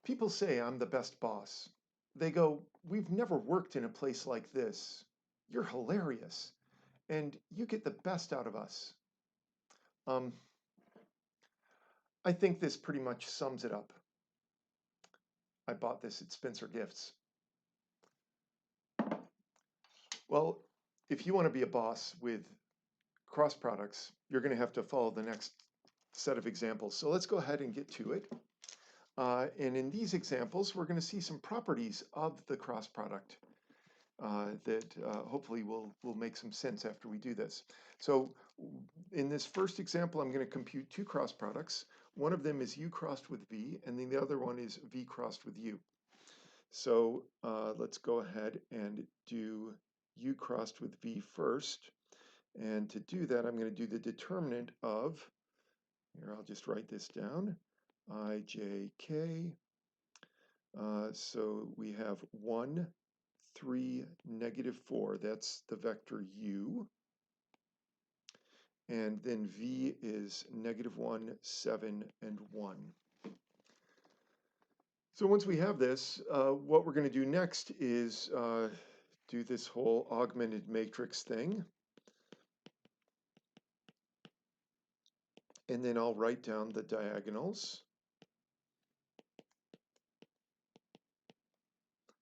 People say I'm the best boss. They go, "We've never worked in a place like this. You're hilarious, and you get the best out of us." Um, I think this pretty much sums it up. I bought this at Spencer Gifts. Well, if you want to be a boss with cross products, you're going to have to follow the next set of examples. So let's go ahead and get to it. And in these examples, we're going to see some properties of the cross product that hopefully will make some sense after we do this. So in this first example, I'm going to compute two cross products. One of them is U crossed with V, and then the other one is V crossed with U. So let's go ahead and do U crossed with V first. And to do that, I'm going to do the determinant of, here I'll just write this down, I, J, K. So we have 1, 3, -4. That's the vector U. And then V is -1, 7, and 1. So once we have this, what we're going to do next is do this whole augmented matrix thing. And then I'll write down the diagonals.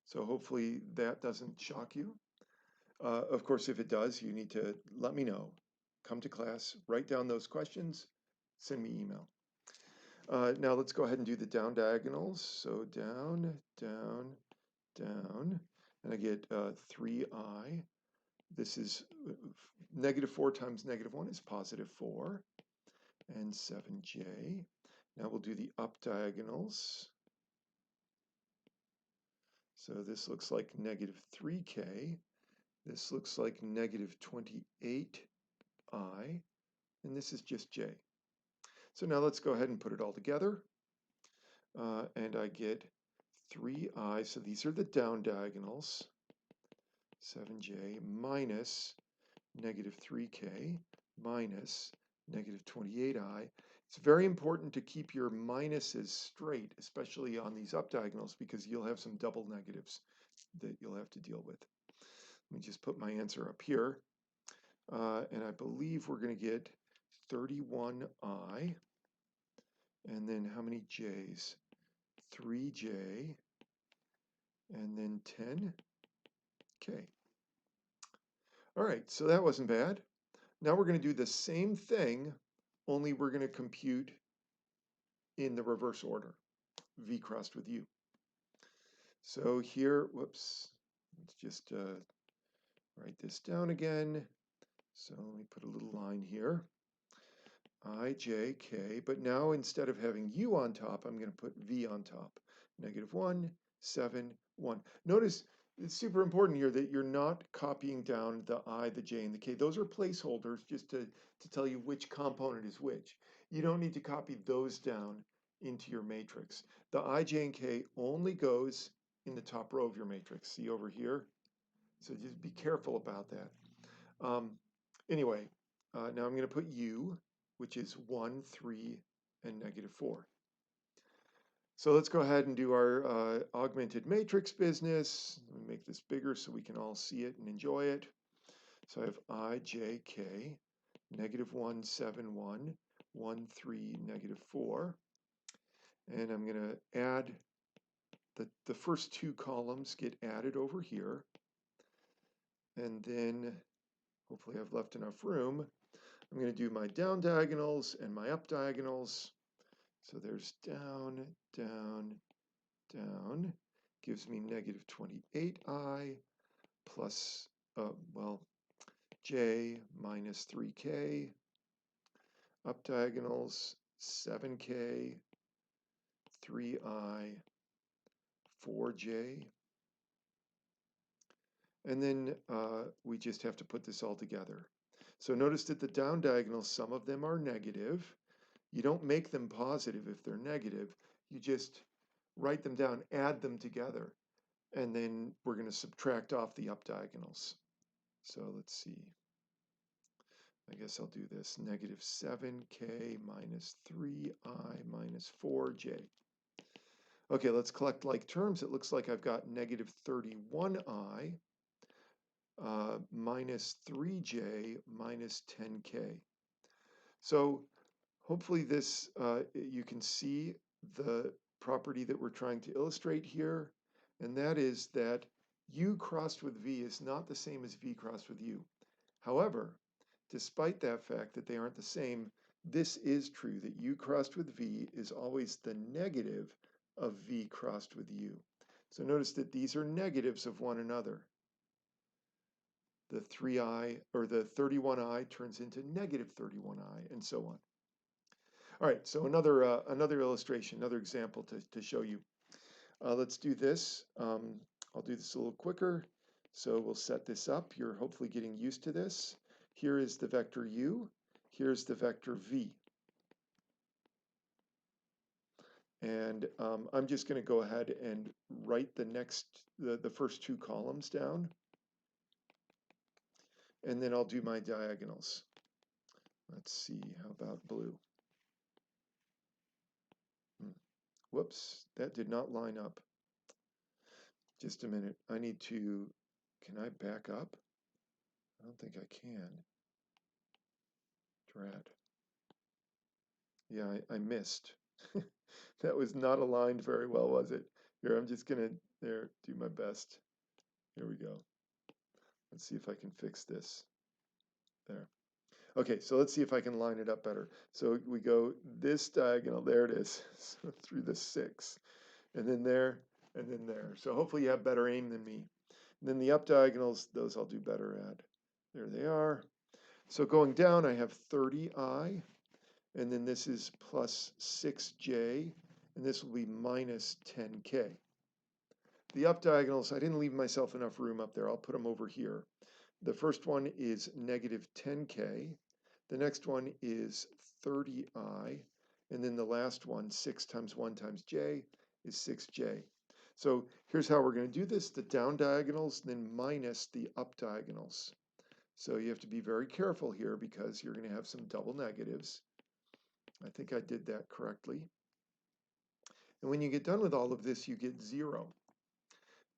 So hopefully that doesn't shock you. Of course, if it does, you need to let me know. Come to class, write down those questions, send me email. Now let's go ahead and do the down diagonals. So down, down, down, and I get 3i. This is -4 times -1 is +4, and 7j. Now we'll do the up diagonals. So this looks like -3k. This looks like -28i, and this is just j. So now let's go ahead and put it all together. And I get 3i, so these are the down diagonals, 7j minus -3k minus -28i. It's very important to keep your minuses straight, especially on these up diagonals, because you'll have some double negatives that you'll have to deal with. Let me just put my answer up here. And I believe we're going to get 31i. And then how many j's? 3j. And then 10k. All right, so that wasn't bad. Now we're going to do the same thing, only we're going to compute in the reverse order, V crossed with U. So here, whoops, let's just write this down again. So let me put a little line here. I, J, K, but now instead of having U on top, I'm going to put V on top. -1, 7, 1. Notice it's super important here that you're not copying down the I, the J, and the K. Those are placeholders just to tell you which component is which. You don't need to copy those down into your matrix. The I, J, and K only goes in the top row of your matrix. See over here? So just be careful about that. Anyway, now I'm going to put U, which is 1, 3, and -4. So let's go ahead and do our augmented matrix business. Let me make this bigger so we can all see it and enjoy it. So I have I, J, K, -1, 7, 1, 1, 3, -4. And I'm going to add, the first two columns get added over here. And then, hopefully I've left enough room, I'm going to do my down diagonals and my up diagonals. So there's down, down, down, gives me -28i plus, well, j minus 3k, up diagonals, 7k, 3i, 4j, and then we just have to put this all together. So notice that the down diagonals, some of them are negative. You don't make them positive if they're negative. You just write them down, add them together, and then we're going to subtract off the up diagonals. So let's see. I guess I'll do this. -7k minus 3i minus 4j. Okay, let's collect like terms. It looks like I've got negative 31i minus 3j minus 10k. So hopefully this, you can see the property that we're trying to illustrate here, and that is that u crossed with v is not the same as v crossed with u. However, despite that fact that they aren't the same, this is true, that u crossed with v is always the negative of v crossed with u. So notice that these are negatives of one another. The 3i, or the 31i turns into negative 31i, and so on. All right, so another illustration, another example to show you. Let's do this. I'll do this a little quicker. So we'll set this up. You're hopefully getting used to this. Here is the vector u. Here's the vector v. And I'm just going to go ahead and write the first two columns down. And then I'll do my diagonals. Let's see, how about blue? Whoops, that did not line up. Just a minute. Can I back up? I don't think I can. Drat. Yeah, I missed. That was not aligned very well, was it? Here, I'm just gonna, do my best. Here we go. Let's see if I can fix this. There. Okay, so let's see if I can line it up better. So we go this diagonal, there it is, so through the 6, and then there, and then there. So hopefully you have better aim than me. And then the up diagonals, those I'll do better at. There they are. So going down, I have 30i, and then this is plus 6j, and this will be minus 10k. The up diagonals, I didn't leave myself enough room up there. I'll put them over here. The first one is negative 10k. The next one is 30i. And then the last one, 6 times 1 times j, is 6j. So here's how we're going to do this. The down diagonals, then minus the up diagonals. So you have to be very careful here because you're going to have some double negatives. I think I did that correctly. And when you get done with all of this, you get 0,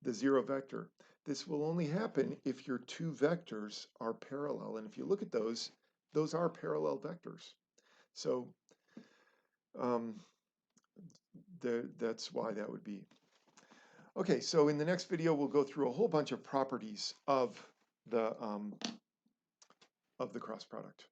the 0 vector. This will only happen if your two vectors are parallel. And if you look at those are parallel vectors. So that's why that would be. Okay, so in the next video, we'll go through a whole bunch of properties of the cross product.